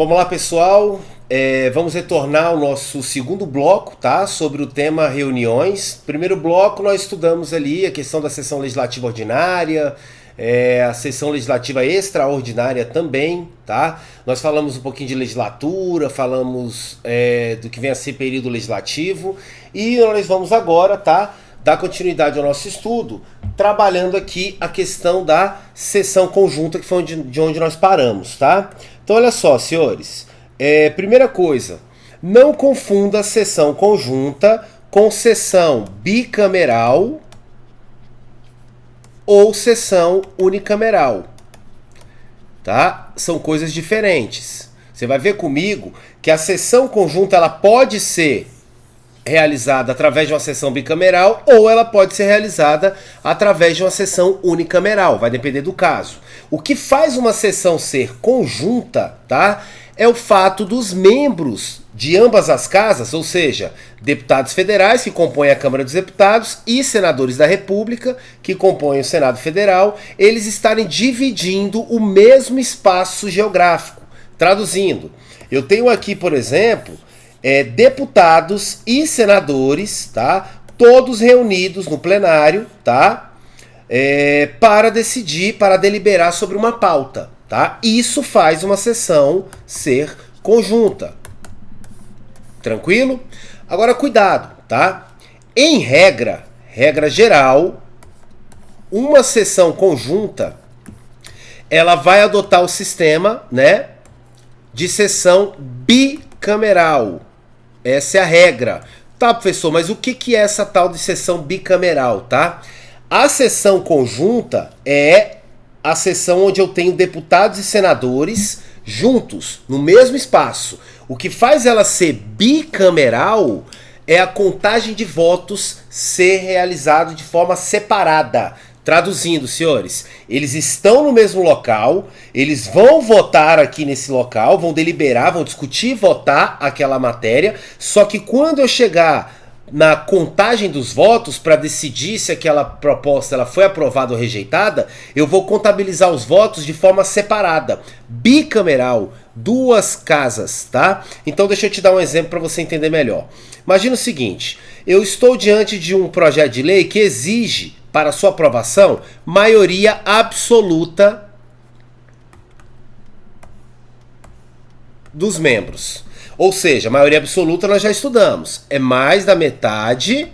Vamos lá, pessoal. Vamos retornar ao nosso segundo bloco, tá? Sobre o tema reuniões. Primeiro bloco nós estudamos ali a questão da sessão legislativa ordinária, a sessão legislativa extraordinária também, tá? Nós falamos um pouquinho de legislatura, falamos do que vem a ser período legislativo e nós vamos agora, tá? Dar continuidade ao nosso estudo, trabalhando aqui a questão da sessão conjunta, que foi de onde nós paramos, tá? Então olha só, senhores, primeira coisa, não confunda sessão conjunta com sessão bicameral ou sessão unicameral, tá? São coisas diferentes. Você vai ver comigo que a sessão conjunta ela pode ser realizada através de uma sessão bicameral ou ela pode ser realizada através de uma sessão unicameral, vai depender do caso. O que faz uma sessão ser conjunta, tá? É o fato dos membros de ambas as casas, ou seja, deputados federais que compõem a Câmara dos Deputados e senadores da República que compõem o Senado Federal, eles estarem dividindo o mesmo espaço geográfico. Traduzindo, eu tenho aqui, por exemplo, deputados e senadores, tá? Todos reunidos no plenário, tá? Para decidir, para deliberar sobre uma pauta, tá? Isso faz uma sessão ser conjunta. Tranquilo? Agora cuidado, tá? Em regra geral, uma sessão conjunta, ela vai adotar o sistema, né, de sessão bicameral. Essa é a regra. Tá, professor, mas o que é essa tal de sessão bicameral, tá? A sessão conjunta é a sessão onde eu tenho deputados e senadores juntos, no mesmo espaço. O que faz ela ser bicameral é a contagem de votos ser realizado de forma separada. Traduzindo, senhores, eles estão no mesmo local, eles vão votar aqui nesse local, vão deliberar, vão discutir, votar aquela matéria, só que quando eu chegar na contagem dos votos para decidir se aquela proposta ela foi aprovada ou rejeitada, eu vou contabilizar os votos de forma separada, bicameral, duas casas, tá? Então deixa eu te dar um exemplo para você entender melhor. Imagina o seguinte, eu estou diante de um projeto de lei que exige para sua aprovação, maioria absoluta dos membros. Ou seja, maioria absoluta nós já estudamos. É mais da metade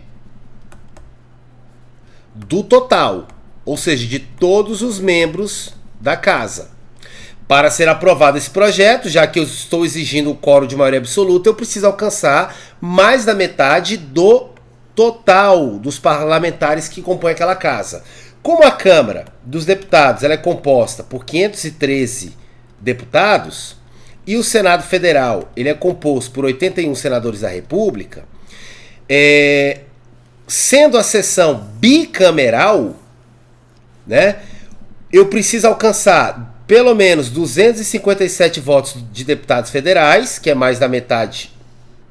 do total. Ou seja, de todos os membros da casa. Para ser aprovado esse projeto, já que eu estou exigindo o quórum de maioria absoluta, eu preciso alcançar mais da metade do total dos parlamentares que compõem aquela casa. Como a Câmara dos Deputados ela é composta por 513 deputados e o Senado Federal ele é composto por 81 senadores da República, sendo a sessão bicameral, né, eu preciso alcançar pelo menos 257 votos de deputados federais, que é mais da metade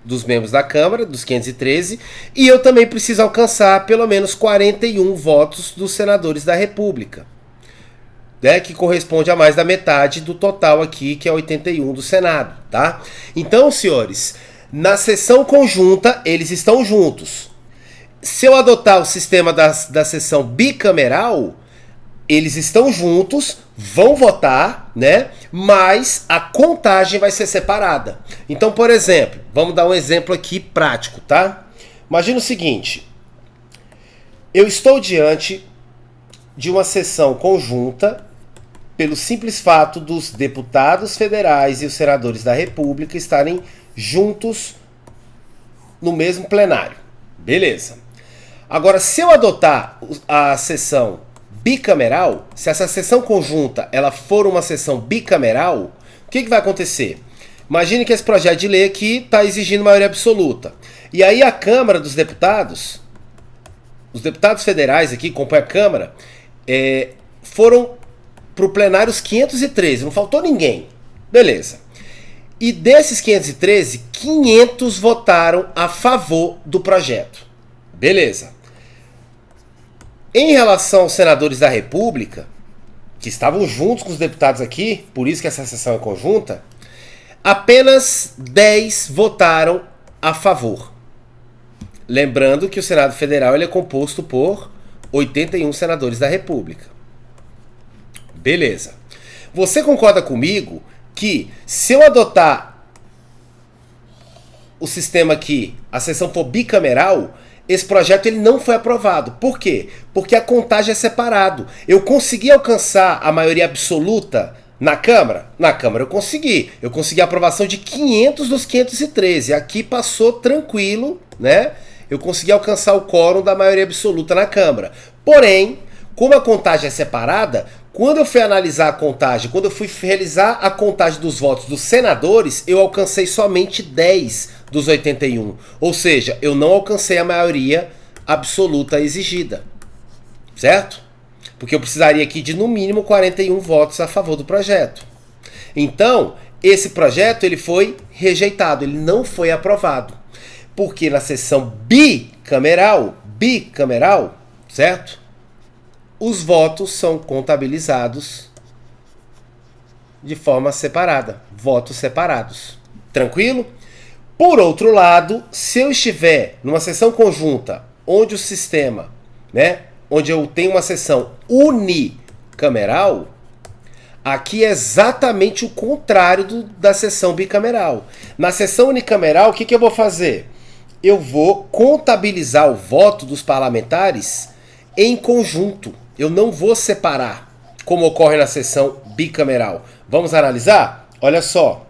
dos membros da Câmara, dos 513, e eu também preciso alcançar pelo menos 41 votos dos senadores da República, né, que corresponde a mais da metade do total aqui, que é 81 do Senado, tá? Então, senhores, na sessão conjunta, eles estão juntos. Se eu adotar o sistema da sessão bicameral, eles estão juntos, vão votar, né? Mas a contagem vai ser separada. Então, por exemplo, vamos dar um exemplo aqui prático, tá? Imagina o seguinte. Eu estou diante de uma sessão conjunta pelo simples fato dos deputados federais e os senadores da República estarem juntos no mesmo plenário. Beleza. Agora, se eu adotar a sessão bicameral, se essa sessão conjunta ela for uma sessão bicameral, o que vai acontecer? Imagine que esse projeto de lei aqui está exigindo maioria absoluta. E aí a Câmara dos Deputados, os deputados federais aqui que compõem a Câmara, foram para o plenário os 513, não faltou ninguém. Beleza. E desses 513, 500 votaram a favor do projeto. Beleza. Em relação aos senadores da República, que estavam juntos com os deputados aqui, por isso que essa sessão é conjunta, apenas 10 votaram a favor. Lembrando que o Senado Federal ele é composto por 81 senadores da República. Beleza. Você concorda comigo que se eu adotar o sistema aqui, a sessão for bicameral, esse projeto ele não foi aprovado. Por quê? Porque a contagem é separado. Eu consegui alcançar a maioria absoluta na Câmara? Na Câmara eu consegui. Eu consegui a aprovação de 500 dos 513. Aqui passou tranquilo, né? Eu consegui alcançar o quórum da maioria absoluta na Câmara. Porém, como a contagem é separada, quando eu fui analisar a contagem, quando eu fui realizar a contagem dos votos dos senadores, eu alcancei somente 10 dos 81. Ou seja, eu não alcancei a maioria absoluta exigida. Certo? Porque eu precisaria aqui de no mínimo 41 votos a favor do projeto. Então, esse projeto ele foi rejeitado, ele não foi aprovado. Porque na sessão bicameral, certo? Os votos são contabilizados de forma separada, votos separados. Tranquilo? Por outro lado, se eu estiver numa sessão conjunta, onde o sistema, né, onde eu tenho uma sessão unicameral, aqui é exatamente o contrário da sessão bicameral. Na sessão unicameral, o que eu vou fazer? Eu vou contabilizar o voto dos parlamentares em conjunto. Eu não vou separar, como ocorre na sessão bicameral. Vamos analisar? Olha só.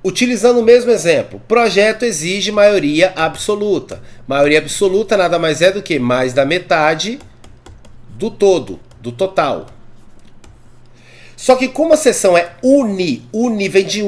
Utilizando o mesmo exemplo, o projeto exige maioria absoluta. Maioria absoluta nada mais é do que mais da metade do todo, do total. Só que como a sessão é uni vem de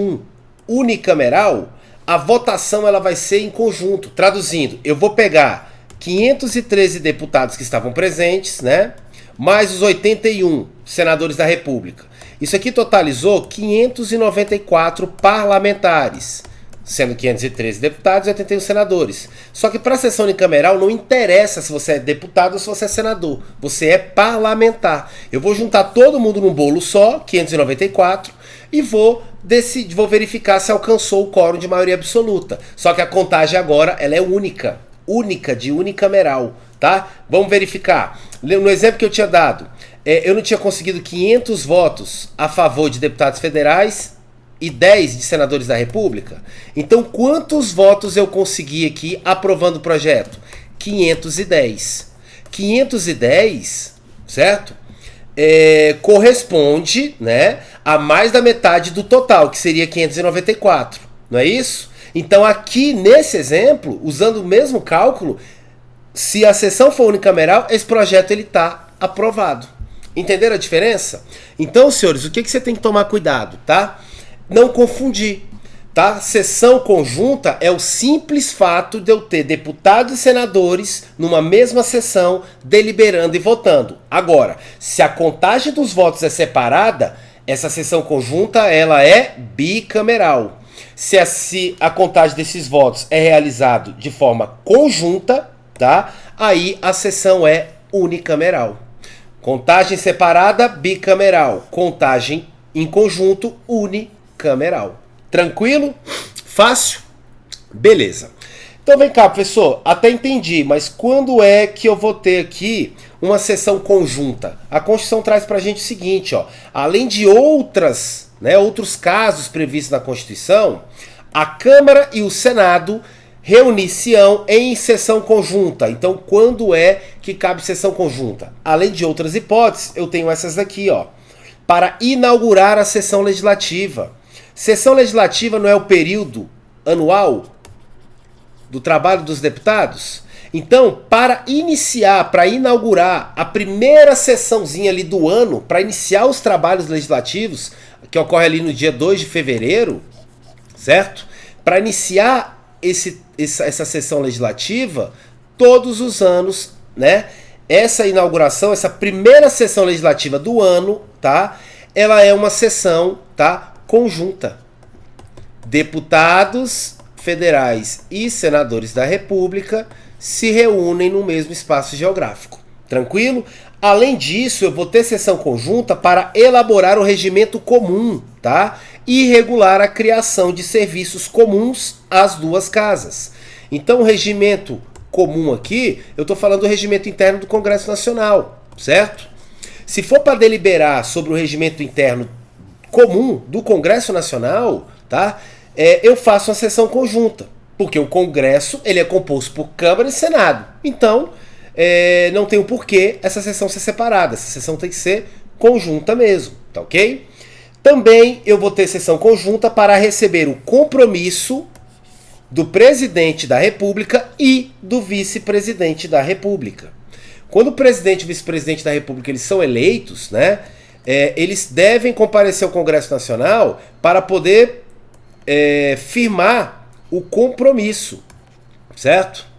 unicameral, a votação ela vai ser em conjunto. Traduzindo, eu vou pegar 513 deputados que estavam presentes, né? Mais os 81 senadores da República. Isso aqui totalizou 594 parlamentares, sendo 513 deputados e 81 senadores. Só que para a sessão unicameral não interessa se você é deputado ou se você é senador. Você é parlamentar. Eu vou juntar todo mundo num bolo só, 594, e vou verificar se alcançou o quórum de maioria absoluta. Só que a contagem agora ela é única, de unicameral, tá? Vamos verificar. No exemplo que eu tinha dado, eu não tinha conseguido 500 votos a favor de deputados federais e 10 de senadores da República. Então, quantos votos eu consegui aqui aprovando o projeto? 510. 510, certo? Corresponde, né, a mais da metade do total, que seria 594. Não é isso? Então, aqui nesse exemplo, usando o mesmo cálculo, se a sessão for unicameral, esse projeto ele está aprovado. Entenderam a diferença? Então, senhores, o que você tem que tomar cuidado, tá? Não confundir, tá? Sessão conjunta é o simples fato de eu ter deputados e senadores numa mesma sessão deliberando e votando. Agora, se a contagem dos votos é separada, essa sessão conjunta ela é bicameral. Se a contagem desses votos é realizada de forma conjunta, tá? Aí a sessão é unicameral. Contagem separada, bicameral. Contagem em conjunto, unicameral. Tranquilo? Fácil? Beleza. Então vem cá, professor. Até entendi, mas quando é que eu vou ter aqui uma sessão conjunta? A Constituição traz pra gente o seguinte, ó. Além de outros casos previstos na Constituição, a Câmara e o Senado reunir-se-ão em sessão conjunta. Então, quando é que cabe sessão conjunta? Além de outras hipóteses, eu tenho essas daqui, ó. Para inaugurar a sessão legislativa. Sessão legislativa não é o período anual do trabalho dos deputados? Então, para inaugurar a primeira sessãozinha ali do ano, para iniciar os trabalhos legislativos, que ocorre ali no dia 2 de fevereiro, certo? Para iniciar essa sessão legislativa, todos os anos, né? Essa inauguração, essa primeira sessão legislativa do ano, tá? Ela é uma sessão, tá? Conjunta. Deputados federais e senadores da República se reúnem no mesmo espaço geográfico, Tranquilo? Além disso, eu vou ter sessão conjunta para elaborar o regimento comum, tá? E regular a criação de serviços comuns às duas casas. Então, o regimento comum aqui, eu estou falando do regimento interno do Congresso Nacional, certo? Se for para deliberar sobre o regimento interno comum do Congresso Nacional, tá? Eu faço uma sessão conjunta, porque o Congresso ele é composto por Câmara e Senado. Então, não tem o porquê essa sessão ser separada. Essa sessão tem que ser conjunta mesmo, tá ok? Também eu vou ter sessão conjunta para receber o compromisso do presidente da República e do vice-presidente da República. Quando o presidente e o vice-presidente da República eles são eleitos, né, eles devem comparecer ao Congresso Nacional para poder firmar o compromisso, certo?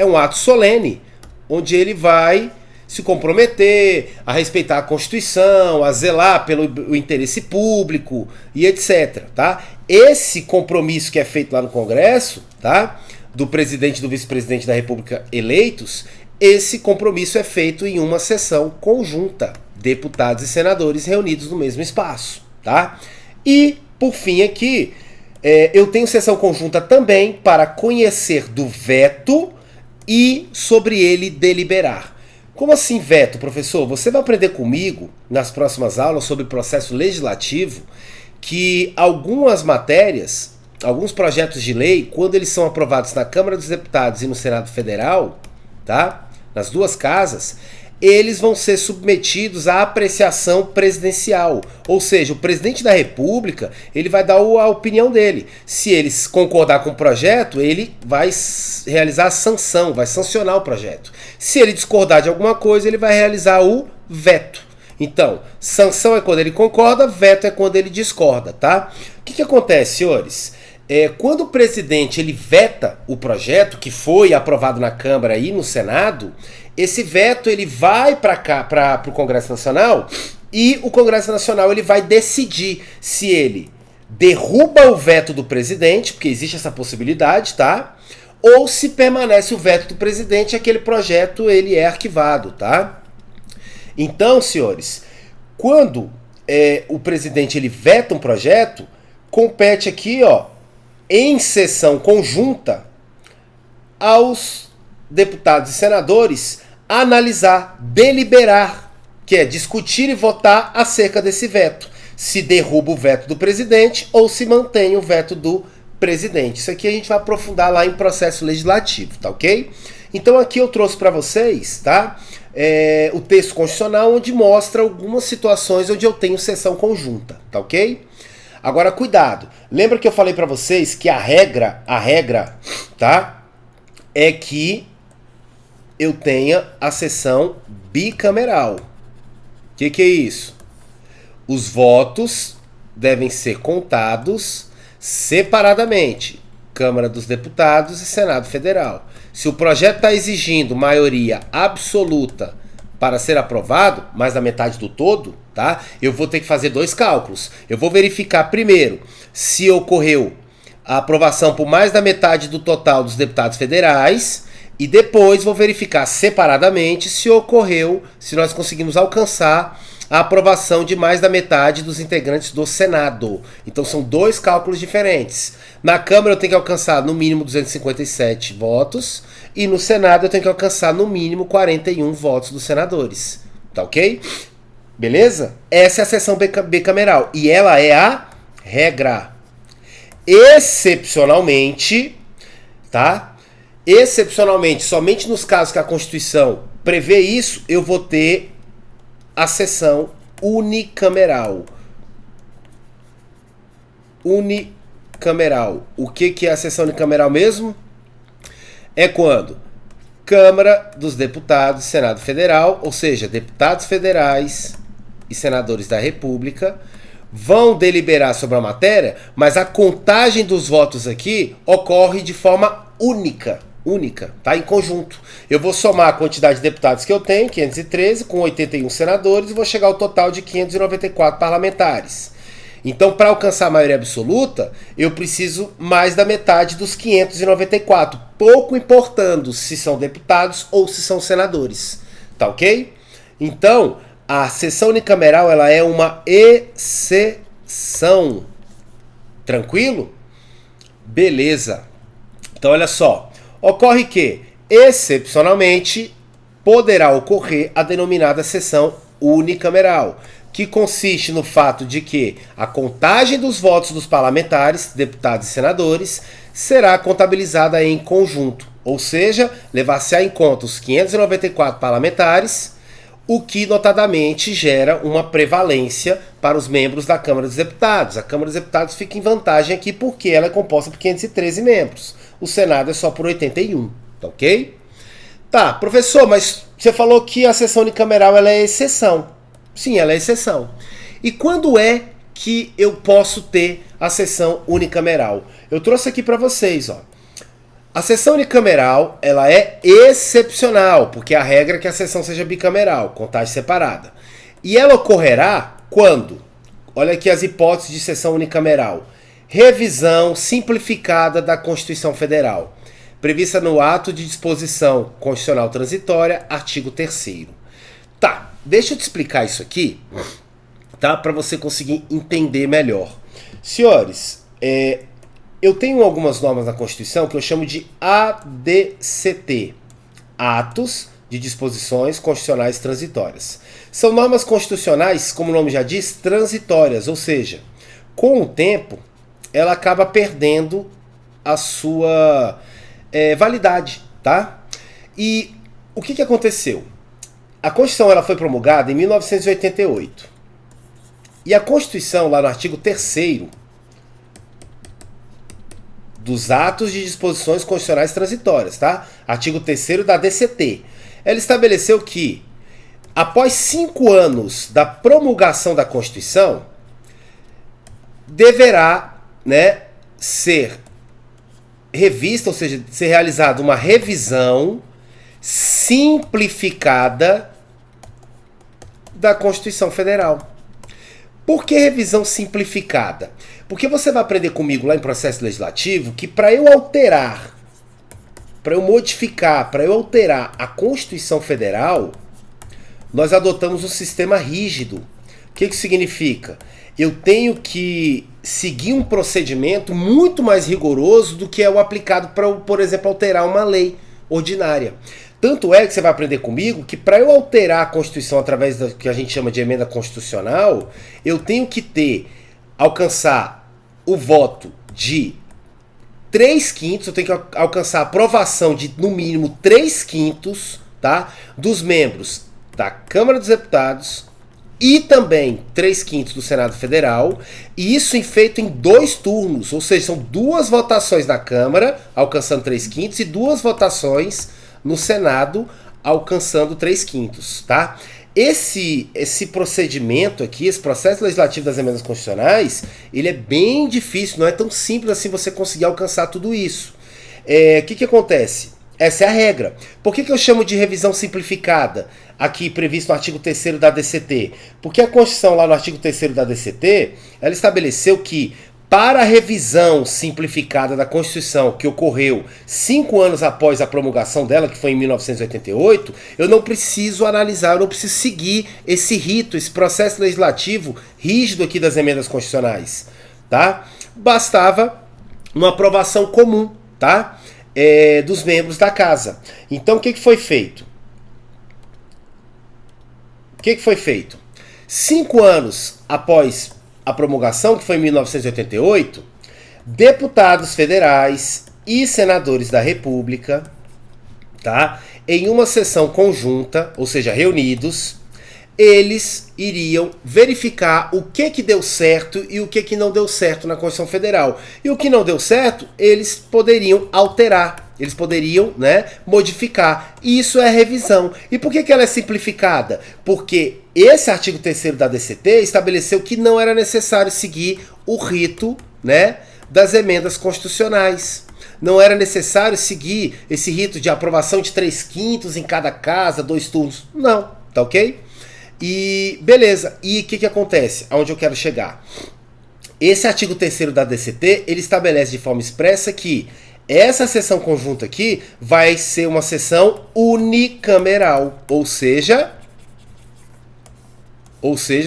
É um ato solene, onde ele vai se comprometer a respeitar a Constituição, a zelar pelo interesse público e etc. Tá? Esse compromisso que é feito lá no Congresso, tá? Do presidente e do vice-presidente da República eleitos, esse compromisso é feito em uma sessão conjunta, deputados e senadores reunidos no mesmo espaço. Tá? E, por fim aqui, eu tenho sessão conjunta também para conhecer do veto e sobre ele deliberar. Como assim veto, professor? Você vai aprender comigo nas próximas aulas sobre processo legislativo que algumas matérias, alguns projetos de lei, quando eles são aprovados na Câmara dos Deputados e no Senado Federal, tá? Nas duas casas, eles vão ser submetidos à apreciação presidencial. Ou seja, o presidente da República, ele vai dar a opinião dele. Se eles concordar com o projeto, ele vai realizar a sanção, vai sancionar o projeto. Se ele discordar de alguma coisa, ele vai realizar o veto. Então, sanção é quando ele concorda, veto é quando ele discorda, tá? O que acontece, senhores? Quando o presidente ele veta o projeto que foi aprovado na Câmara e no Senado, esse veto ele vai para o Congresso Nacional e o Congresso Nacional ele vai decidir se ele derruba o veto do presidente, porque existe essa possibilidade, tá? Ou se permanece o veto do presidente, aquele projeto ele é arquivado, tá? Então, senhores, quando o presidente ele veta um projeto, compete aqui, ó, em sessão conjunta aos deputados e senadores analisar, deliberar, que é discutir e votar acerca desse veto. Se derruba o veto do presidente ou se mantém o veto do presidente. Isso aqui a gente vai aprofundar lá em processo legislativo, tá ok? Então aqui eu trouxe para vocês, tá? O texto constitucional onde mostra algumas situações onde eu tenho sessão conjunta, tá ok? Agora cuidado, lembra que eu falei para vocês que a regra, tá? É que eu tenha a sessão bicameral. O que é isso? Os votos devem ser contados separadamente, Câmara dos Deputados e Senado Federal. Se o projeto está exigindo maioria absoluta para ser aprovado, mais da metade do todo, tá? Eu vou ter que fazer dois cálculos. Eu vou verificar primeiro se ocorreu a aprovação por mais da metade do total dos deputados federais e depois vou verificar separadamente se ocorreu, se nós conseguimos alcançar a aprovação de mais da metade dos integrantes do Senado. Então são dois cálculos diferentes. Na Câmara eu tenho que alcançar no mínimo 257 votos e no Senado eu tenho que alcançar no mínimo 41 votos dos senadores. Tá ok? Beleza? Essa é a sessão bicameral e ela é a regra. Excepcionalmente, tá? Excepcionalmente, somente nos casos que a Constituição prevê isso, eu vou ter a sessão unicameral. Unicameral. O que é a sessão unicameral mesmo? É quando Câmara dos Deputados e Senado Federal, ou seja, deputados federais e senadores da República, vão deliberar sobre a matéria, mas a contagem dos votos aqui ocorre de forma única, tá? Em conjunto. Eu vou somar a quantidade de deputados que eu tenho, 513, com 81 senadores, e vou chegar ao total de 594 parlamentares. Então, para alcançar a maioria absoluta, eu preciso mais da metade dos 594, pouco importando se são deputados ou se são senadores. Tá ok? Então, a sessão unicameral ela é uma exceção. Tranquilo? Beleza. Então, olha só. Ocorre que, excepcionalmente, poderá ocorrer a denominada sessão unicameral, que consiste no fato de que a contagem dos votos dos parlamentares, deputados e senadores, será contabilizada em conjunto, ou seja, levar-se-á em conta os 594 parlamentares, o que notadamente gera uma prevalência para os membros da Câmara dos Deputados. A Câmara dos Deputados fica em vantagem aqui porque ela é composta por 513 membros. O Senado é só por 81, tá ok? Tá, professor, mas você falou que a sessão unicameral ela é exceção. Sim, ela é exceção. E quando é que eu posso ter a sessão unicameral? Eu trouxe aqui para vocês, ó. A sessão unicameral, ela é excepcional, porque a regra é que a sessão seja bicameral, contagem separada. E ela ocorrerá quando? Olha aqui as hipóteses de sessão unicameral. Revisão simplificada da Constituição Federal, prevista no ato de disposição constitucional transitória, artigo 3º. Tá, deixa eu te explicar isso aqui, tá? Para você conseguir entender melhor. Senhores, eu tenho algumas normas na Constituição que eu chamo de ADCT, Atos de Disposições Constitucionais Transitórias. São normas constitucionais, como o nome já diz, transitórias, ou seja, com o tempo, ela acaba perdendo a sua validade, tá? E o que aconteceu? A Constituição ela foi promulgada em 1988. E a Constituição, lá no artigo 3º, dos atos de disposições constitucionais transitórias, tá? Artigo 3º da DCT. Ela estabeleceu que, após 5 anos da promulgação da Constituição, deverá, né, ser revista, ou seja, ser realizada uma revisão simplificada da Constituição Federal. Por que revisão simplificada? Porque você vai aprender comigo lá em processo legislativo que para eu alterar, para eu modificar, para eu alterar a Constituição Federal, nós adotamos um sistema rígido. O que isso significa? Eu tenho que seguir um procedimento muito mais rigoroso do que é o aplicado para, por exemplo, alterar uma lei ordinária. Tanto é que você vai aprender comigo que para eu alterar a Constituição através do que a gente chama de emenda constitucional, eu tenho que alcançar o voto de 3/5, eu tenho que alcançar a aprovação de no mínimo 3/5, tá, dos membros da Câmara dos Deputados e também 3/5 do Senado Federal, e isso feito em 2 turnos, ou seja, são 2 votações na Câmara, alcançando 3/5, e 2 votações no Senado, alcançando 3/5, tá? Esse procedimento aqui, esse processo legislativo das emendas constitucionais, ele é bem difícil, não é tão simples assim você conseguir alcançar tudo isso. O que acontece? Essa é a regra. Por que eu chamo de revisão simplificada, aqui previsto no artigo 3º da DCT? Porque a Constituição, lá no artigo 3º da DCT, ela estabeleceu que, para a revisão simplificada da Constituição, que ocorreu 5 anos após a promulgação dela, que foi em 1988, eu não preciso analisar, eu não preciso seguir esse rito, esse processo legislativo rígido aqui das emendas constitucionais, tá? Bastava uma aprovação comum, tá? Dos membros da casa. Então, o que foi feito? O que foi feito? 5 anos após a promulgação, que foi em 1988, deputados federais e senadores da República, tá, em uma sessão conjunta, ou seja, reunidos, eles iriam verificar o que deu certo e o que não deu certo na Constituição Federal. E o que não deu certo, eles poderiam alterar, eles poderiam, né, modificar. Isso é revisão. E por que ela é simplificada? Porque esse artigo 3º da DCT estabeleceu que não era necessário seguir o rito, né, das emendas constitucionais. Não era necessário seguir esse rito de aprovação de 3/5 em cada casa, 2 turnos. Não, tá ok? E beleza, e o que acontece? Aonde eu quero chegar? esse artigo 3º da DCT, ele estabelece de forma expressa que essa sessão conjunta aqui vai ser uma sessão unicameral, ou seja,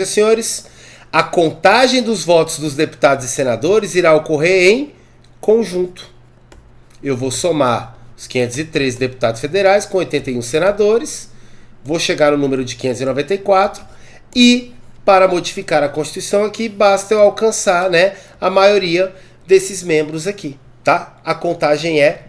senhores, a contagem dos votos dos deputados e senadores irá ocorrer em conjunto. Eu vou somar os 513 deputados federais com 81 senadores, vou chegar no número de 594 e, para modificar a Constituição aqui, basta eu alcançar, né, a maioria desses membros aqui, tá? A contagem é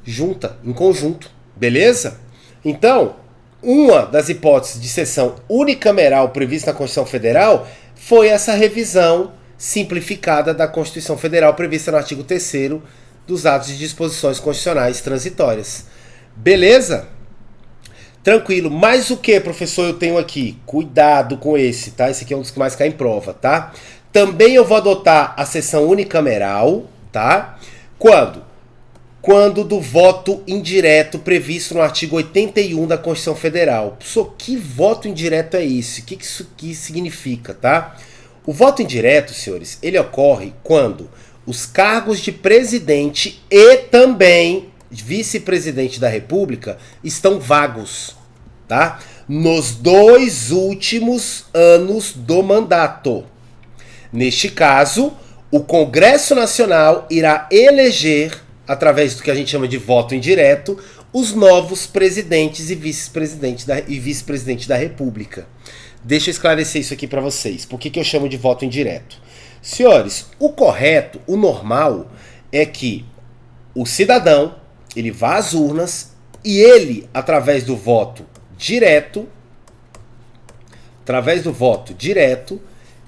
junta, em conjunto, beleza? Então, uma das hipóteses de sessão unicameral prevista na Constituição Federal foi essa revisão simplificada da Constituição Federal prevista no artigo 3º dos atos de disposições constitucionais transitórias. Beleza? Tranquilo. Mas o que, professor, eu tenho aqui? Cuidado com esse, tá? Esse aqui é um dos que mais cai em prova, tá? Também eu vou adotar a sessão unicameral, tá? Quando? Quando do voto indireto previsto no artigo 81 da Constituição Federal. Professor, que voto indireto é esse? O que isso aqui significa, tá? O voto indireto, senhores, ele ocorre quando os cargos de presidente e também vice-presidente da República estão vagos, tá? Nos 2 últimos anos do mandato. Neste caso, o Congresso Nacional irá eleger, através do que a gente chama de voto indireto, os novos presidentes e vice-presidente da República. Deixa eu esclarecer isso aqui para vocês. Por que eu chamo de voto indireto? Senhores, o correto, o normal, é que o cidadão, ele vá às urnas e ele, através do voto direto,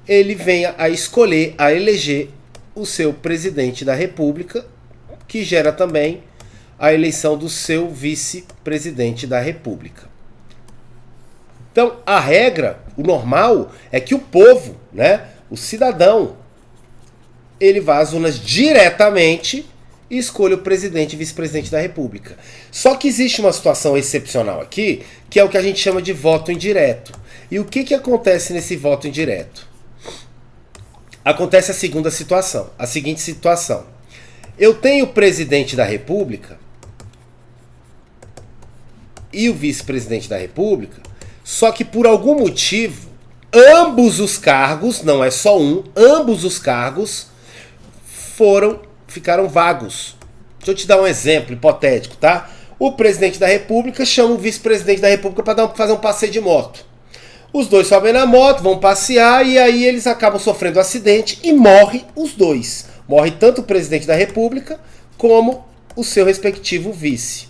ele venha a escolher, a eleger o seu presidente da República, que gera também a eleição do seu vice-presidente da República. Então, a regra, o normal, é que o povo, né, o cidadão, ele vá às urnas diretamente e escolha o presidente e vice-presidente da República. Só que existe uma situação excepcional aqui, que é o que a gente chama de voto indireto. E o que acontece nesse voto indireto? Acontece a seguinte situação. Eu tenho o presidente da República e o vice-presidente da República, só que por algum motivo, ambos os cargos, não é só um, ambos os cargos ficaram vagos. Deixa eu te dar um exemplo hipotético, tá? O presidente da República chama o vice-presidente da República para fazer um passeio de moto. Os dois sobem na moto, vão passear e aí eles acabam sofrendo um acidente e morrem os dois. Morre tanto o presidente da República como o seu respectivo vice.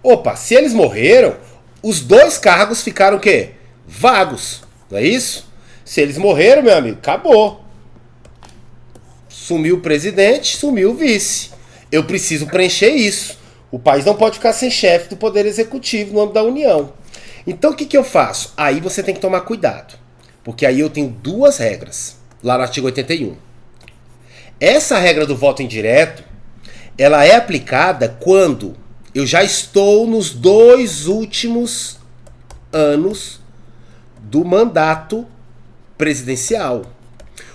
Opa, se eles morreram, os 2 cargos ficaram o quê? Vagos, não é isso? Se eles morreram, meu amigo, acabou. Sumiu o presidente, sumiu o vice. Eu preciso preencher isso. O país não pode ficar sem chefe do Poder Executivo no âmbito da União. Então o que eu faço? Aí você tem que tomar cuidado. Porque aí eu tenho 2 regras, lá no artigo 81. Essa regra do voto indireto, ela é aplicada quando eu já estou nos 2 últimos anos do mandato presidencial.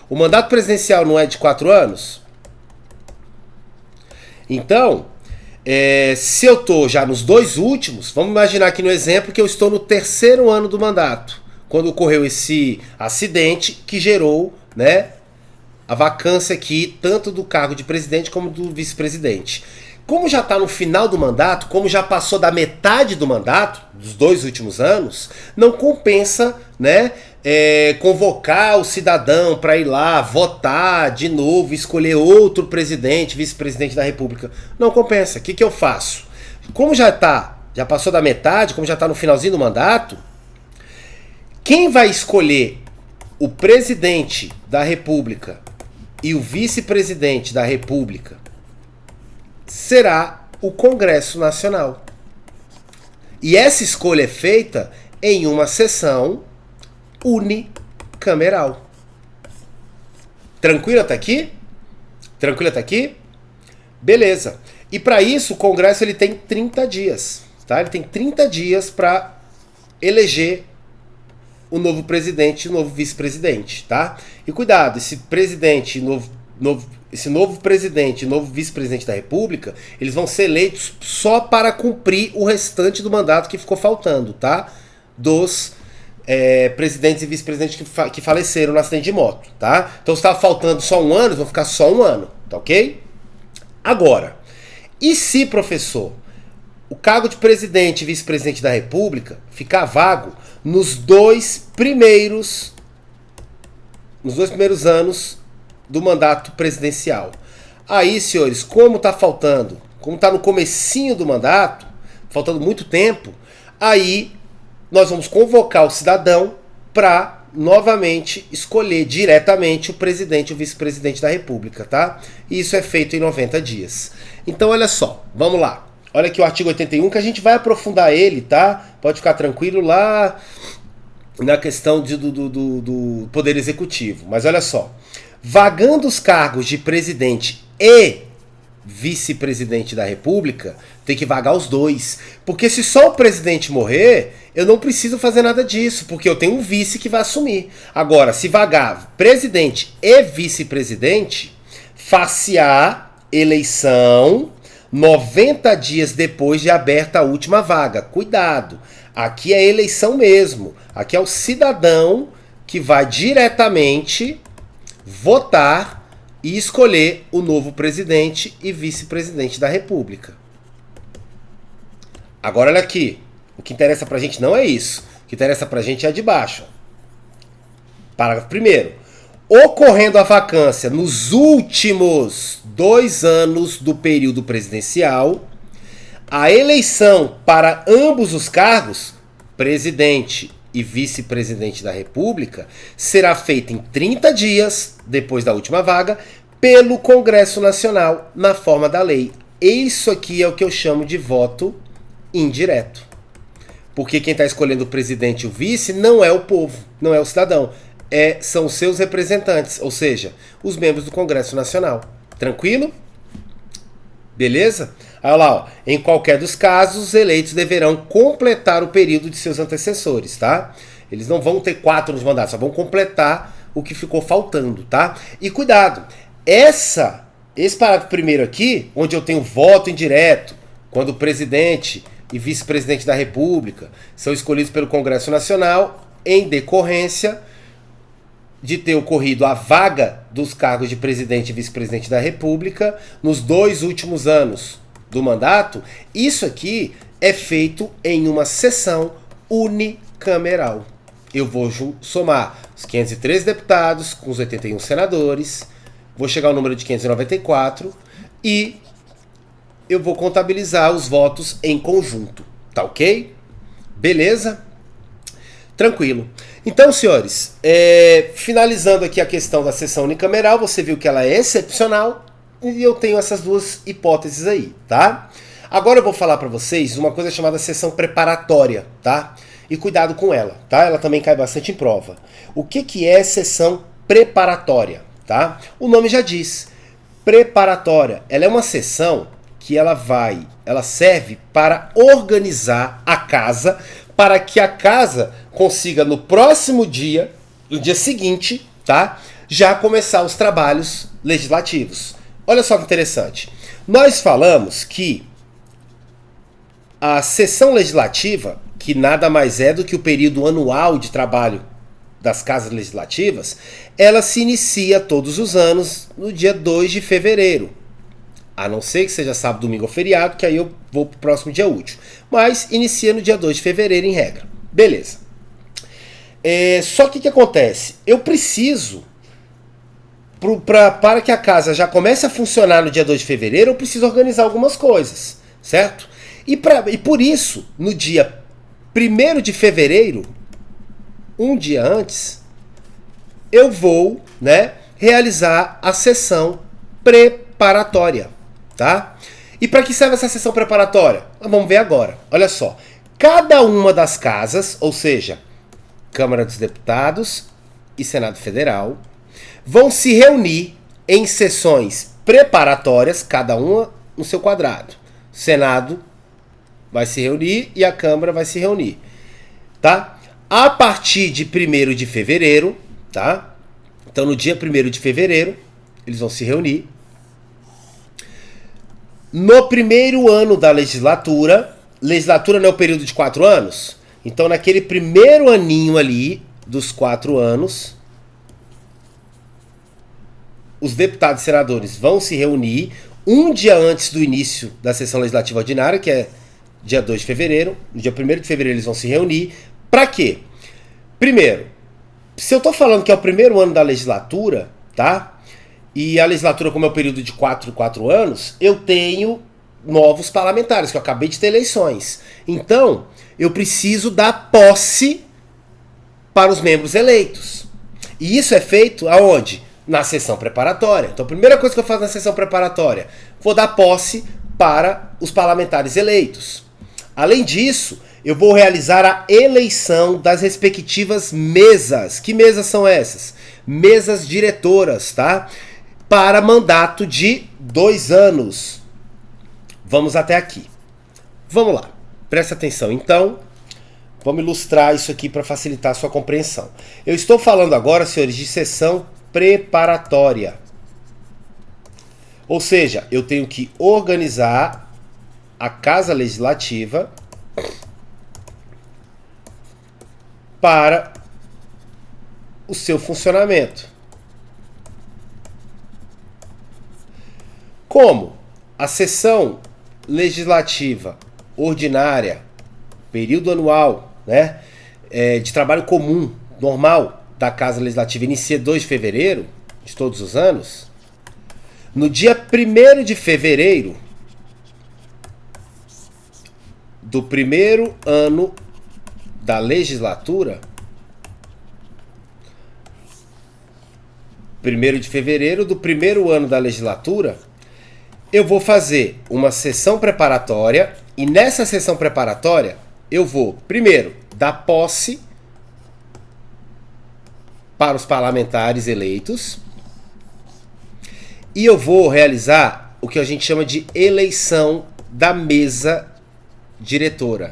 O mandato presidencial não é de 4 anos? Então, se eu estou já nos 2 últimos, vamos imaginar aqui no exemplo que eu estou no 3º ano do mandato, quando ocorreu esse acidente que gerou, né, a vacância aqui, tanto do cargo de presidente como do vice-presidente. Como já está no final do mandato, como já passou da metade do mandato, dos 2 últimos anos, não compensa, né, convocar o cidadão para ir lá, votar de novo, escolher outro presidente, vice-presidente da República. Não compensa. O que eu faço? Como já passou da metade, como já está no finalzinho do mandato, quem vai escolher o presidente da República e o vice-presidente da República será o Congresso Nacional. E essa escolha é feita em uma sessão unicameral. Tranquilo até aqui? Tranquilo até aqui? Beleza. E para isso o Congresso ele tem 30 dias. Tá? Ele tem 30 dias para eleger o novo presidente e o novo vice-presidente, tá? E cuidado, esse novo presidente e novo vice-presidente da República, eles vão ser eleitos só para cumprir o restante do mandato que ficou faltando, tá? Dos presidentes e vice-presidentes que faleceram no acidente de moto, tá? Então se estava faltando só um ano, eles vão ficar só um ano, tá ok? Agora, e se, professor, o cargo de presidente e vice-presidente da República ficar vago nos dois primeiros anos do mandato presidencial? Aí, senhores, como está faltando, como está no comecinho do mandato, faltando muito tempo, aí nós vamos convocar o cidadão para novamente escolher diretamente o presidente e o vice-presidente da República, tá? E isso é feito em 90 dias. Então, olha só, vamos lá. Olha aqui o artigo 81, que a gente vai aprofundar ele, tá? Pode ficar tranquilo lá na questão do Poder Executivo. Mas olha só. Vagando os cargos de presidente e vice-presidente da República, tem que vagar os dois. Porque se só o presidente morrer, eu não preciso fazer nada disso, porque eu tenho um vice que vai assumir. Agora, se vagar presidente e vice-presidente, far-se-á eleição 90 dias depois de aberta a última vaga. Cuidado, aqui é eleição mesmo. Aqui é o cidadão que vai diretamente votar e escolher o novo presidente e vice-presidente da República. Agora olha aqui, o que interessa pra gente não é isso. O que interessa pra gente é a de baixo. Parágrafo 1º. Ocorrendo a vacância nos últimos 2 anos do período presidencial, a eleição para ambos os cargos, presidente e vice-presidente da República, será feita em 30 dias depois da última vaga pelo Congresso Nacional na forma da lei. Isso aqui é o que eu chamo de voto indireto. Porque quem está escolhendo o presidente e o vice não é o povo, não é o cidadão. São os seus representantes, ou seja, os membros do Congresso Nacional. Tranquilo? Beleza? Olha lá, ó. Em qualquer dos casos, os eleitos deverão completar o período de seus antecessores, tá? Eles não vão ter 4 nos mandatos, só vão completar o que ficou faltando, tá? E cuidado, esse parágrafo primeiro aqui, onde eu tenho voto indireto, quando o presidente e vice-presidente da República são escolhidos pelo Congresso Nacional, em decorrência de ter ocorrido a vaga dos cargos de presidente e vice-presidente da República nos 2 últimos anos do mandato, isso aqui é feito em uma sessão unicameral. Eu vou somar os 513 deputados com os 81 senadores, vou chegar ao número de 594 e eu vou contabilizar os votos em conjunto, tá ok? Beleza? Tranquilo. Então, senhores, finalizando aqui a questão da sessão unicameral, você viu que ela é excepcional e eu tenho essas 2 hipóteses aí, tá? Agora eu vou falar para vocês uma coisa chamada sessão preparatória, tá? E cuidado com ela, tá? Ela também cai bastante em prova. O que é sessão preparatória, tá? O nome já diz, preparatória. Ela é uma sessão que ela serve para organizar a casa, para que a casa consiga no próximo dia, no dia seguinte, tá? Já começar os trabalhos legislativos. Olha só que interessante. Nós falamos que a sessão legislativa, que nada mais é do que o período anual de trabalho das casas legislativas, ela se inicia todos os anos no dia 2 de fevereiro. A não ser que seja sábado, domingo ou feriado, que aí eu vou para o próximo dia útil. Mas inicia no dia 2 de fevereiro em regra. Beleza. Só que o que acontece? Eu preciso, para que a casa já comece a funcionar no dia 2 de fevereiro, eu preciso organizar algumas coisas, certo? E por isso, no dia 1º de fevereiro, um dia antes, eu vou, realizar a sessão preparatória, tá? E para que serve essa sessão preparatória? Vamos ver agora. Olha só. Cada uma das casas, ou seja, Câmara dos Deputados e Senado Federal, vão se reunir em sessões preparatórias, cada uma no seu quadrado. O Senado vai se reunir e a Câmara vai se reunir, tá? A partir de 1º de fevereiro, tá? Então no dia 1º de fevereiro, eles vão se reunir. No primeiro ano da legislatura não é o período de 4 anos? Então naquele primeiro aninho ali, dos 4 anos, os deputados e senadores vão se reunir um dia antes do início da sessão legislativa ordinária, que é dia 2 de fevereiro. No dia 1º de fevereiro eles vão se reunir. Para quê? Primeiro, se eu estou falando que é o primeiro ano da legislatura, tá? E a legislatura, como é o período de 4 anos, eu tenho novos parlamentares, que eu acabei de ter eleições. Então, eu preciso dar posse para os membros eleitos. E isso é feito aonde? Na sessão preparatória. Então a primeira coisa que eu faço na sessão preparatória, vou dar posse para os parlamentares eleitos. Além disso, eu vou realizar a eleição das respectivas mesas. Que mesas são essas? Mesas diretoras, tá? Para mandato de 2 anos. Vamos até aqui. Vamos lá. Presta atenção. Então, vamos ilustrar isso aqui para facilitar a sua compreensão. Eu estou falando agora, senhores, de sessão preparatória. Ou seja, eu tenho que organizar a Casa Legislativa para o seu funcionamento. Como a sessão legislativa ordinária, período anual, né, de trabalho comum, normal, da Casa Legislativa inicia 2 de fevereiro de todos os anos, no dia 1º de fevereiro do primeiro ano da legislatura, 1º de fevereiro do primeiro ano da legislatura, eu vou fazer uma sessão preparatória e nessa sessão preparatória eu vou, primeiro, dar posse para os parlamentares eleitos e eu vou realizar o que a gente chama de eleição da mesa diretora.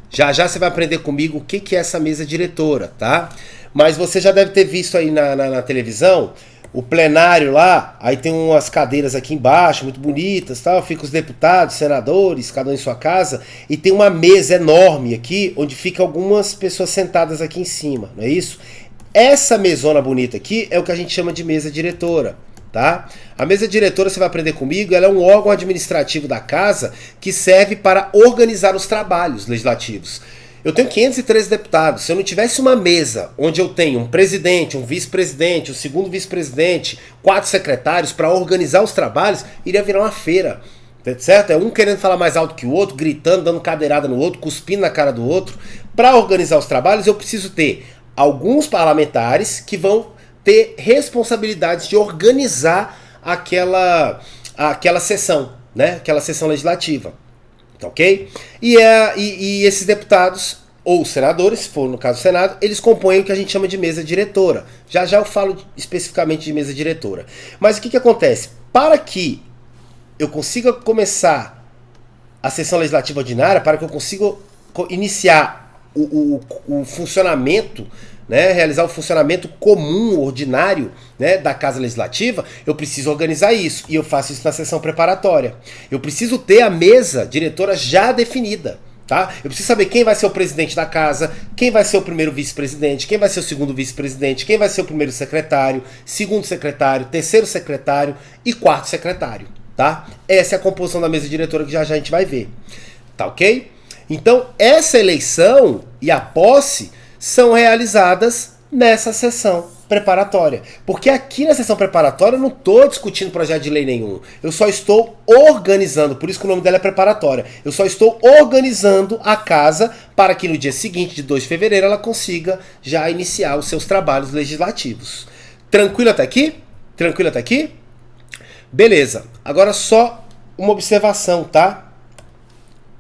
Já já você vai aprender comigo o que é essa mesa diretora, tá? Mas você já deve ter visto aí na televisão o plenário lá, aí tem umas cadeiras aqui embaixo, muito bonitas, tal, fica os deputados, senadores, cada um em sua casa, e tem uma mesa enorme aqui, onde fica algumas pessoas sentadas aqui em cima, não é isso? Essa mesona bonita aqui é o que a gente chama de mesa diretora, tá? A mesa diretora, você vai aprender comigo, ela é um órgão administrativo da casa que serve para organizar os trabalhos legislativos. Eu tenho 513 deputados. Se eu não tivesse uma mesa onde eu tenho um presidente, um vice-presidente, um segundo vice-presidente, 4 secretários para organizar os trabalhos, iria virar uma feira, certo? É um querendo falar mais alto que o outro, gritando, dando cadeirada no outro, cuspindo na cara do outro. Para organizar os trabalhos, eu preciso ter alguns parlamentares que vão ter responsabilidades de organizar aquela sessão, né? Aquela sessão legislativa. Ok? E esses deputados, ou senadores, se for no caso do Senado, eles compõem o que a gente chama de mesa diretora. Já já eu falo especificamente de mesa diretora. Mas o que acontece? Para que eu consiga começar a sessão legislativa ordinária, para que eu consiga iniciar o funcionamento, né, realizar o funcionamento comum, ordinário, né, da Casa Legislativa, eu preciso organizar isso. E eu faço isso na sessão preparatória. Eu preciso ter a mesa diretora já definida. Tá? Eu preciso saber quem vai ser o presidente da casa, quem vai ser o primeiro vice-presidente, quem vai ser o segundo vice-presidente, quem vai ser o primeiro secretário, segundo secretário, terceiro secretário e quarto secretário. Tá? Essa é a composição da mesa diretora que já já a gente vai ver. Tá ok? Então, essa eleição e a posse são realizadas nessa sessão preparatória. Porque aqui na sessão preparatória eu não estou discutindo projeto de lei nenhum. Eu só estou organizando, por isso que o nome dela é preparatória. Eu só estou organizando a casa para que no dia seguinte, de 2 de fevereiro, ela consiga já iniciar os seus trabalhos legislativos. Tranquilo até aqui? Tranquilo até aqui? Beleza. Agora só uma observação, tá?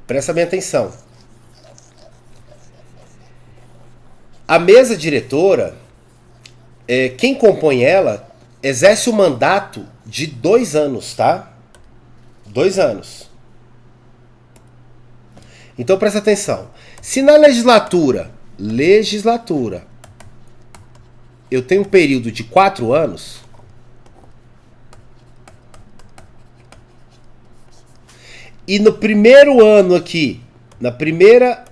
Presta bem atenção. A mesa diretora, quem compõe ela, exerce o mandato de 2 anos, tá? 2 anos. Então presta atenção. Se na legislatura legislatura, eu tenho um período de 4 anos, e no primeiro ano aqui, na primeira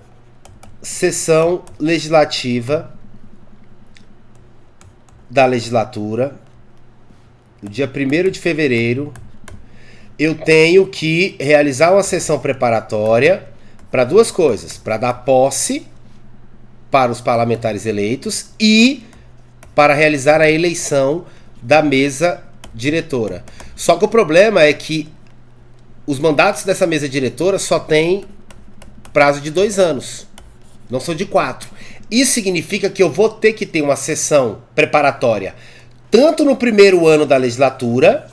sessão legislativa da legislatura, no dia 1º de fevereiro, eu tenho que realizar uma sessão preparatória para 2 coisas, para dar posse para os parlamentares eleitos e para realizar a eleição da mesa diretora. Só que o problema é que os mandatos dessa mesa diretora só tem prazo de 2 anos, não são de 4. Isso significa que eu vou ter que ter uma sessão preparatória tanto no primeiro ano da legislatura,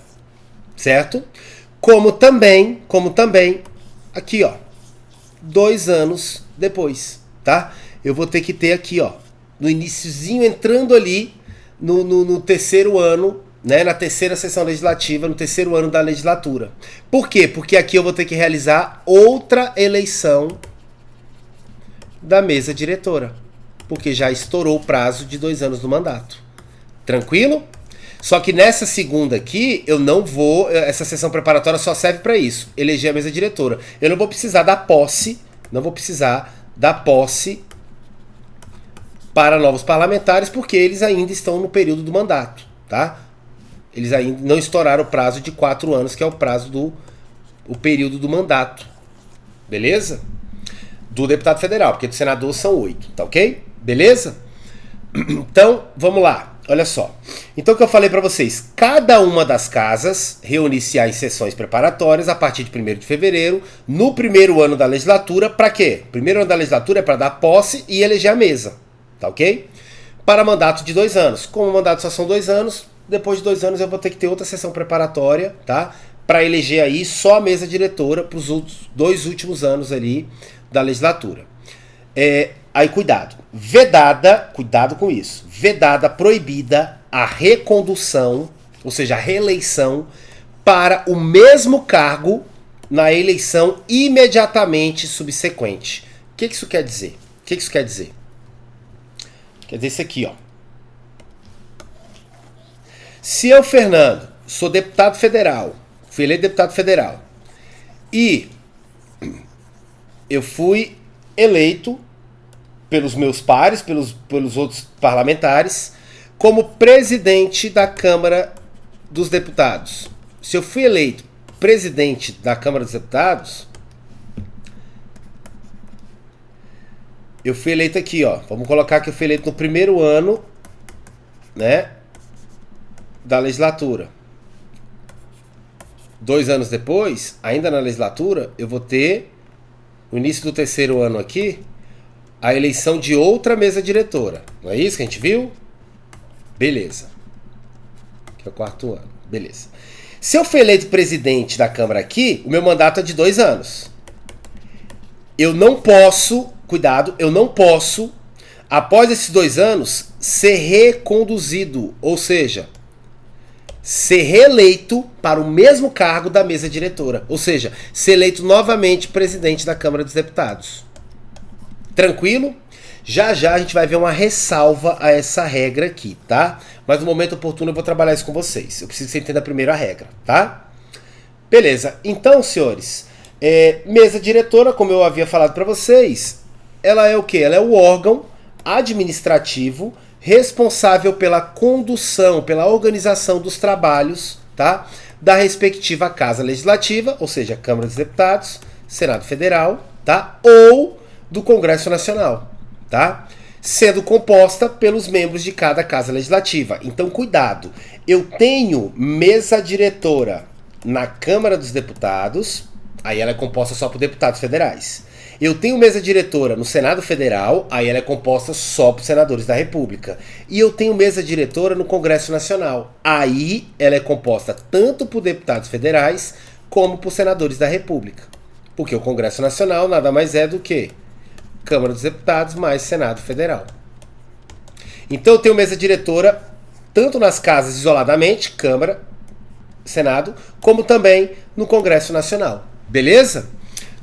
certo? Como também, aqui ó, 2 anos depois, tá? Eu vou ter que ter aqui ó, no iniciozinho, entrando ali no terceiro ano, né, na terceira sessão legislativa, no terceiro ano da legislatura. Por quê? Porque aqui eu vou ter que realizar outra eleição da mesa diretora, porque já estourou o prazo de 2 anos do mandato. Tranquilo? Só que nessa segunda aqui, eu não vou... Essa sessão preparatória só serve para isso, eleger a mesa diretora. Eu não vou precisar dar posse, para novos parlamentares, porque eles ainda estão no período do mandato, tá? Eles ainda não estouraram o prazo de 4 anos, que é o prazo o período do mandato. Beleza? Do deputado federal, porque do senador são 8, tá ok? Beleza? Então, vamos lá. Olha só. Então, o que eu falei para vocês, cada uma das casas reunir-se-á em sessões preparatórias a partir de 1º de fevereiro, no primeiro ano da legislatura. Para quê? O primeiro ano da legislatura é para dar posse e eleger a mesa, tá ok? Para mandato de 2 anos. Como o mandato só são 2 anos, depois de 2 anos eu vou ter que ter outra sessão preparatória, tá? Para eleger aí só a mesa diretora para os 2 últimos anos ali da legislatura. Aí cuidado, cuidado com isso, vedada, proibida a recondução, ou seja, a reeleição para o mesmo cargo na eleição imediatamente subsequente. O que isso quer dizer? Quer dizer isso aqui, ó. Se eu, Fernando, sou deputado federal, fui eleito deputado federal, e eu fui eleito pelos meus pares, pelos outros parlamentares, como presidente da Câmara dos Deputados. Se eu fui eleito presidente da Câmara dos Deputados, eu fui eleito aqui, ó. Vamos colocar que eu fui eleito no primeiro ano, né, da legislatura. 2 anos depois, ainda na legislatura, eu vou ter, no início do terceiro ano aqui, a eleição de outra mesa diretora. Não é isso que a gente viu? Beleza. Que é o 4º ano. Beleza. Se eu for eleito presidente da Câmara aqui, o meu mandato é de 2 anos. Eu não posso, cuidado, eu não posso, após esses 2 anos, ser reconduzido. Ou seja, ser reeleito para o mesmo cargo da mesa diretora. Ou seja, ser eleito novamente presidente da Câmara dos Deputados. Tranquilo? Já já a gente vai ver uma ressalva a essa regra aqui, tá? Mas no momento oportuno eu vou trabalhar isso com vocês. Eu preciso que você entenda primeiro a regra, tá? Beleza. Então, senhores, mesa diretora, como eu havia falado para vocês, ela é o quê? Ela é o órgão administrativo responsável pela condução, pela organização dos trabalhos, tá? Da respectiva Casa Legislativa, ou seja, Câmara dos Deputados, Senado Federal, tá? Ou do Congresso Nacional, tá? Sendo composta pelos membros de cada Casa Legislativa. Então, cuidado, eu tenho mesa diretora na Câmara dos Deputados, aí ela é composta só por deputados federais. Eu tenho mesa diretora no Senado Federal, aí ela é composta só por senadores da República. E eu tenho mesa diretora no Congresso Nacional, aí ela é composta tanto por deputados federais como por senadores da República. Porque o Congresso Nacional nada mais é do que Câmara dos Deputados mais Senado Federal. Então eu tenho mesa diretora tanto nas casas isoladamente, Câmara, Senado, como também no Congresso Nacional. Beleza?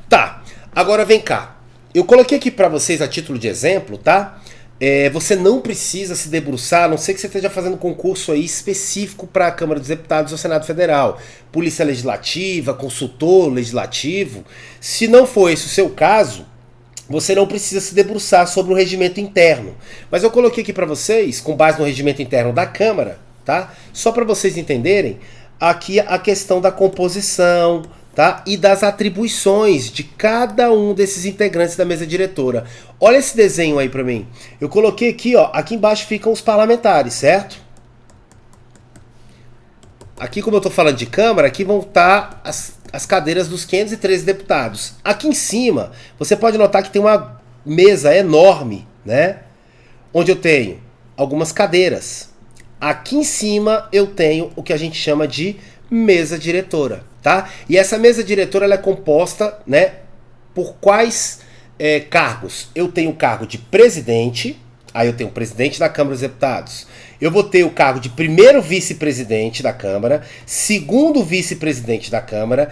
Tá. Agora vem cá. eu coloquei aqui para vocês a título de exemplo, tá? Você não precisa se debruçar, a não ser que você esteja fazendo concurso aí específico para a Câmara dos Deputados ou Senado Federal, Polícia Legislativa, consultor legislativo. Se não for esse o seu caso, você não precisa se debruçar sobre o regimento interno. Mas eu coloquei aqui para vocês, com base no regimento interno da Câmara, tá? Só para vocês entenderem aqui a questão da composição, tá? E das atribuições de cada um desses integrantes da mesa diretora. Olha esse desenho aí para mim. Eu coloquei aqui, ó, aqui embaixo ficam os parlamentares, certo? Aqui, como eu estou falando de Câmara, aqui vão estar as cadeiras dos 513 deputados. Aqui em cima, você pode notar que tem uma mesa enorme, né? Onde eu tenho algumas cadeiras. Aqui em cima eu tenho o que a gente chama de mesa diretora, tá? E essa mesa diretora ela é composta, né, por quais cargos? Eu tenho o cargo de presidente, aí eu tenho o presidente da Câmara dos Deputados. Eu vou ter o cargo de primeiro vice-presidente da Câmara, segundo vice-presidente da Câmara,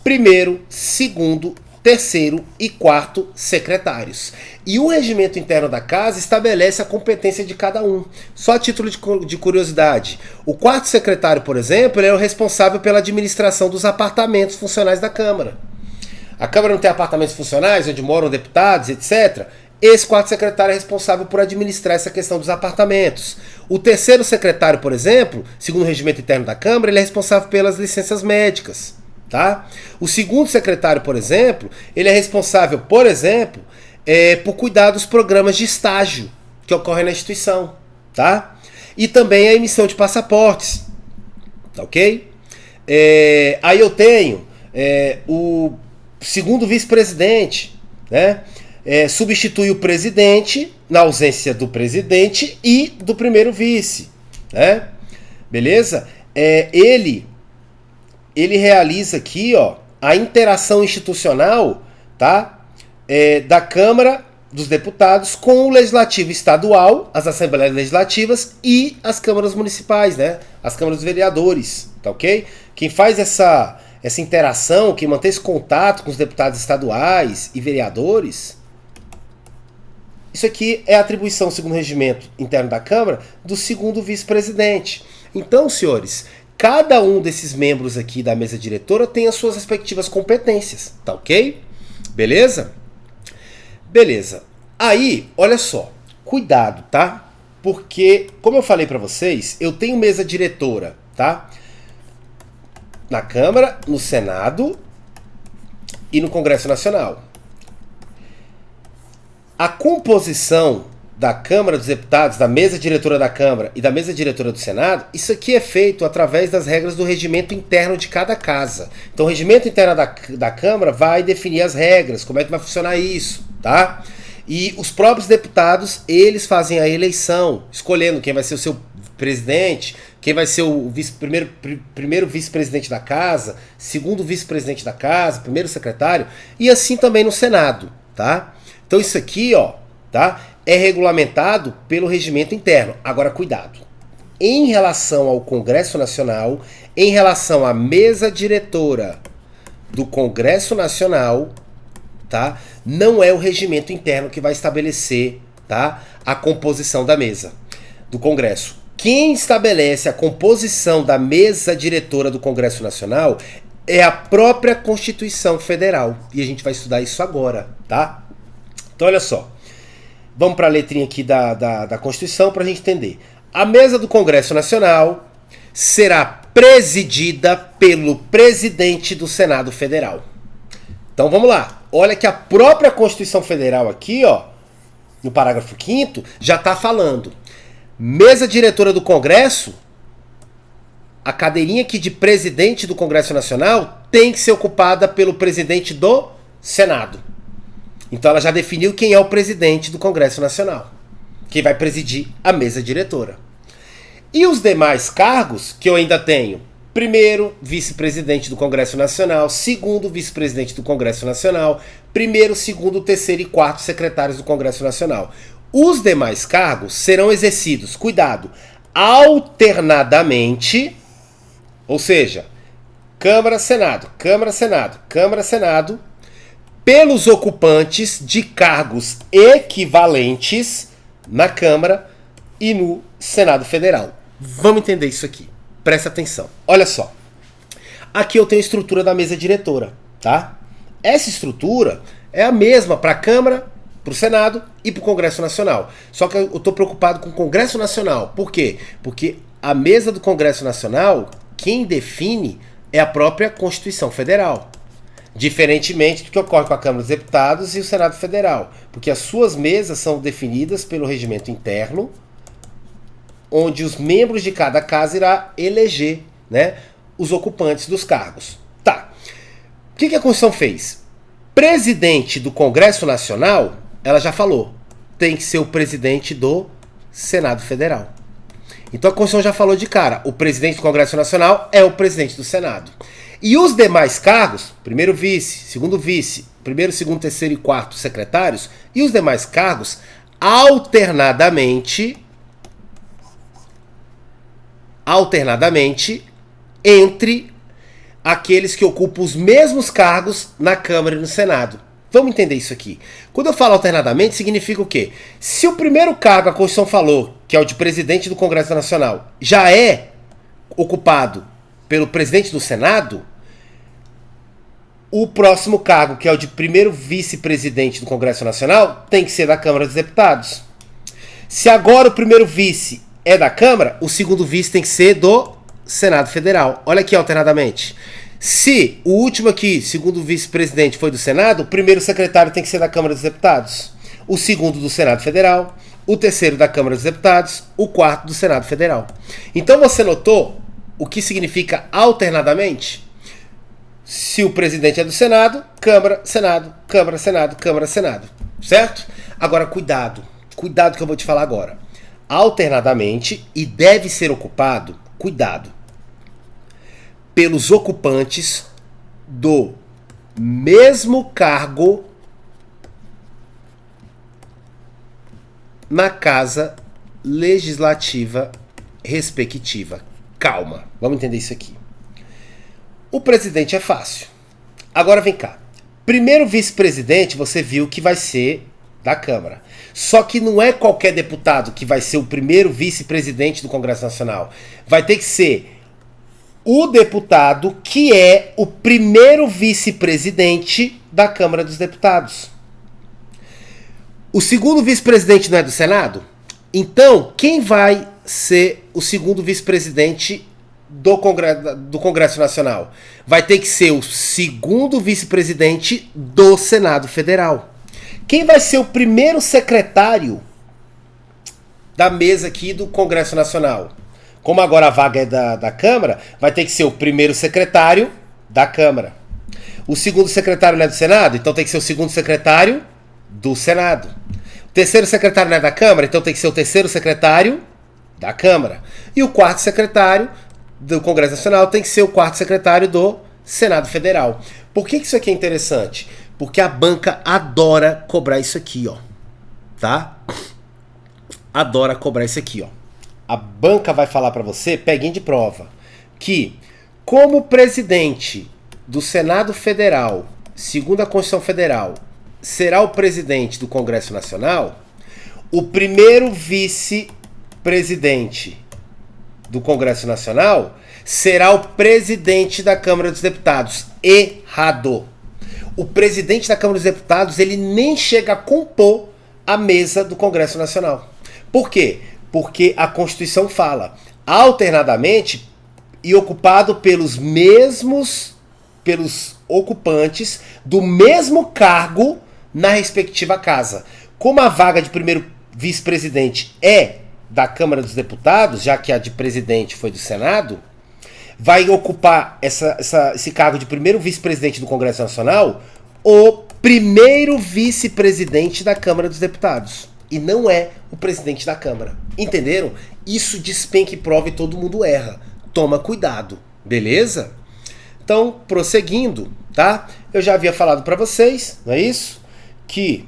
primeiro, segundo, terceiro e quarto secretários. E o regimento interno da casa estabelece a competência de cada um. Só a título de curiosidade, o quarto secretário, por exemplo, ele é o responsável pela administração dos apartamentos funcionais da Câmara. A Câmara não tem apartamentos funcionais, onde moram deputados, etc. Esse quarto secretário é responsável por administrar essa questão dos apartamentos. O terceiro secretário, por exemplo, segundo o regimento interno da Câmara, ele é responsável pelas licenças médicas. Tá? O segundo secretário, por exemplo, ele é responsável, por exemplo, por cuidar dos programas de estágio que ocorrem na instituição, tá? E também a emissão de passaportes, tá ok? Aí eu tenho o segundo vice-presidente, né? Substitui o presidente na ausência do presidente e do primeiro vice, né? Beleza? Ele realiza aqui, ó, a interação institucional, tá? Da Câmara dos Deputados com o Legislativo Estadual, as Assembleias Legislativas e as câmaras municipais, né? As câmaras dos vereadores, tá ok? Quem faz essa interação, quem mantém esse contato com os deputados estaduais e vereadores, isso aqui é a atribuição, segundo o regimento interno da Câmara, do segundo vice-presidente. Então, senhores, cada um desses membros aqui da mesa diretora tem as suas respectivas competências, tá ok? Beleza? Beleza. Aí, olha só, cuidado, tá? Porque, como eu falei pra vocês, eu tenho mesa diretora, tá? Na Câmara, no Senado e no Congresso Nacional. A composição da Câmara dos Deputados, da mesa diretora da Câmara e da mesa diretora do Senado, isso aqui é feito através das regras do regimento interno de cada casa. Então o regimento interno da Câmara vai definir as regras, como é que vai funcionar isso, tá? E os próprios deputados, eles fazem a eleição, escolhendo quem vai ser o seu presidente, quem vai ser o primeiro vice-presidente da casa, segundo vice-presidente da casa, primeiro secretário, e assim também no Senado, tá? Então isso aqui, ó, tá? É regulamentado pelo regimento interno. Agora, cuidado. Em relação ao Congresso Nacional, em relação à mesa diretora do Congresso Nacional, tá? Não é o regimento interno que vai estabelecer, tá, a composição da mesa do Congresso. Quem estabelece a composição da mesa diretora do Congresso Nacional é a própria Constituição Federal. E a gente vai estudar isso agora, tá? Então, olha só. Vamos para a letrinha aqui da Constituição para a gente entender. A mesa do Congresso Nacional será presidida pelo presidente do Senado Federal. Então vamos lá. Olha que a própria Constituição Federal aqui, ó, no parágrafo 5º, já está falando. Mesa diretora do Congresso, a cadeirinha aqui de presidente do Congresso Nacional tem que ser ocupada pelo presidente do Senado. Então ela já definiu quem é o presidente do Congresso Nacional, quem vai presidir a mesa diretora. E os demais cargos que eu ainda tenho: primeiro vice-presidente do Congresso Nacional, segundo vice-presidente do Congresso Nacional, primeiro, segundo, terceiro e quarto secretários do Congresso Nacional. Os demais cargos serão exercidos, cuidado, alternadamente, ou seja, Câmara, Senado, Câmara, Senado, Câmara, Senado, pelos ocupantes de cargos equivalentes na Câmara e no Senado Federal. Vamos entender isso aqui. Presta atenção. Olha só. Aqui eu tenho a estrutura da mesa diretora, tá? Essa estrutura é a mesma para a Câmara, para o Senado e para o Congresso Nacional. Só que eu estou preocupado com o Congresso Nacional. Por quê? Porque a mesa do Congresso Nacional, quem define é a própria Constituição Federal. Diferentemente do que ocorre com a Câmara dos Deputados e o Senado Federal. Porque as suas mesas são definidas pelo regimento interno, onde os membros de cada casa irá eleger, né, os ocupantes dos cargos. Tá. O que a Constituição fez? Presidente do Congresso Nacional, ela já falou, tem que ser o presidente do Senado Federal. Então a Constituição já falou de cara, o presidente do Congresso Nacional é o presidente do Senado. E os demais cargos, primeiro vice, segundo vice, primeiro, segundo, terceiro e quarto secretários, e os demais cargos, alternadamente entre aqueles que ocupam os mesmos cargos na Câmara e no Senado. Vamos entender isso aqui. Quando eu falo alternadamente, significa o quê? Se o primeiro cargo, a Constituição falou, que é o de presidente do Congresso Nacional, já é ocupado pelo presidente do Senado, o próximo cargo, que é o de primeiro vice-presidente do Congresso Nacional, tem que ser da Câmara dos Deputados. Se agora o primeiro vice é da Câmara, o segundo vice tem que ser do Senado Federal. Olha aqui alternadamente. Se o último aqui, segundo vice-presidente, foi do Senado, o primeiro secretário tem que ser da Câmara dos Deputados, o segundo do Senado Federal, o terceiro da Câmara dos Deputados, o quarto do Senado Federal. Então você notou o que significa alternadamente? Se o presidente é do Senado, Câmara, Senado, Câmara, Senado, Câmara, Senado. Certo? Agora cuidado. Cuidado que eu vou te falar agora. Alternadamente, e deve ser ocupado, cuidado, pelos ocupantes do mesmo cargo na Casa Legislativa respectiva. Calma, vamos entender isso aqui. O presidente é fácil. Agora vem cá. Primeiro vice-presidente você viu que vai ser da Câmara. Só que não é qualquer deputado que vai ser o primeiro vice-presidente do Congresso Nacional. Vai ter que ser o deputado que é o primeiro vice-presidente da Câmara dos Deputados. O segundo vice-presidente não é do Senado? Então, quem vai ser o segundo vice-presidente do Congresso Nacional? Vai ter que ser o segundo vice-presidente do Senado Federal. Quem vai ser o primeiro secretário da mesa aqui do Congresso Nacional? Como agora a vaga é da Câmara, vai ter que ser o primeiro secretário da Câmara. O segundo secretário não é do Senado? Então tem que ser o segundo secretário do Senado. O terceiro secretário não é da Câmara? Então tem que ser o terceiro secretário da Câmara. E o quarto secretário do Congresso Nacional tem que ser o quarto secretário do Senado Federal. Por que isso aqui é interessante? Porque a banca adora cobrar isso aqui, ó. Tá? Adora cobrar isso aqui, ó. A banca vai falar para você, peguem de prova, que como presidente do Senado Federal, segundo a Constituição Federal, será o presidente do Congresso Nacional, o primeiro vice-presidente do Congresso Nacional será o presidente da Câmara dos Deputados. Errado. O presidente da Câmara dos Deputados, ele nem chega a compor a mesa do Congresso Nacional. Por quê? Porque a Constituição fala alternadamente e ocupado pelos ocupantes do mesmo cargo na respectiva casa. Como a vaga de primeiro vice-presidente é da Câmara dos Deputados, já que a de presidente foi do Senado, vai ocupar esse cargo de primeiro vice-presidente do Congresso Nacional o primeiro vice-presidente da Câmara dos Deputados. E não é o presidente da Câmara. Entenderam? Isso despenca e prova e todo mundo erra. Toma cuidado, beleza? Então, prosseguindo, tá? Eu já havia falado para vocês, não é isso? Que,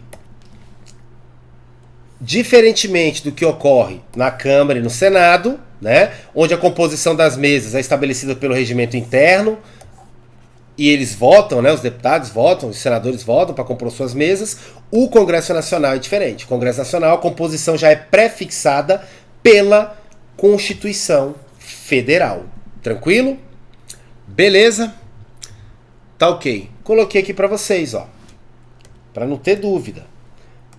diferentemente do que ocorre na Câmara e no Senado, né? Onde a composição das mesas é estabelecida pelo regimento interno e eles votam, né, os deputados votam, os senadores votam para compor suas mesas. O Congresso Nacional é diferente. O Congresso Nacional, a composição já é pré-fixada pela Constituição Federal. Tranquilo? Beleza? Tá ok. Coloquei aqui para vocês, ó, para não ter dúvida.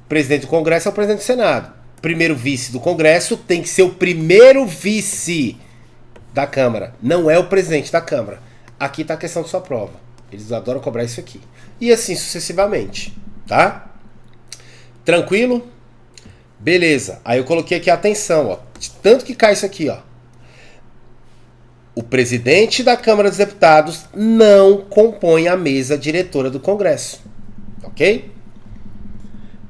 O presidente do Congresso é o presidente do Senado. Primeiro vice do Congresso tem que ser o primeiro vice da Câmara. Não é o presidente da Câmara. Aqui tá a questão de sua prova. Eles adoram cobrar isso aqui. E assim sucessivamente, tá? Tranquilo? Beleza. Aí eu coloquei aqui a atenção, ó. Tanto que cai isso aqui, ó. O presidente da Câmara dos Deputados não compõe a mesa diretora do Congresso. Ok?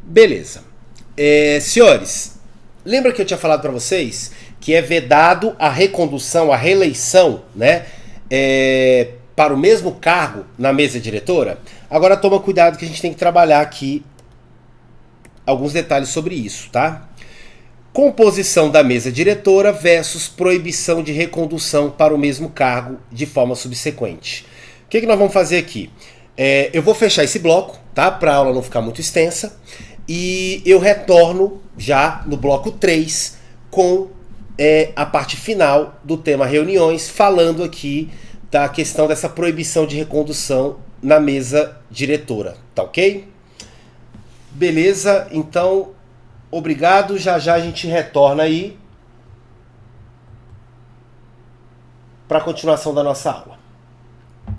Beleza. Senhores, lembra que eu tinha falado para vocês que é vedado a recondução, a reeleição, né? Para o mesmo cargo na mesa diretora? Agora toma cuidado que a gente tem que trabalhar aqui alguns detalhes sobre isso, tá? Composição da mesa diretora versus proibição de recondução para o mesmo cargo de forma subsequente. O que nós vamos fazer aqui? Eu vou fechar esse bloco, tá? Para a aula não ficar muito extensa. E eu retorno já no bloco 3 com a parte final do tema reuniões, falando aqui da questão dessa proibição de recondução na mesa diretora, tá ok? Beleza, então, obrigado, já a gente retorna aí para a continuação da nossa aula.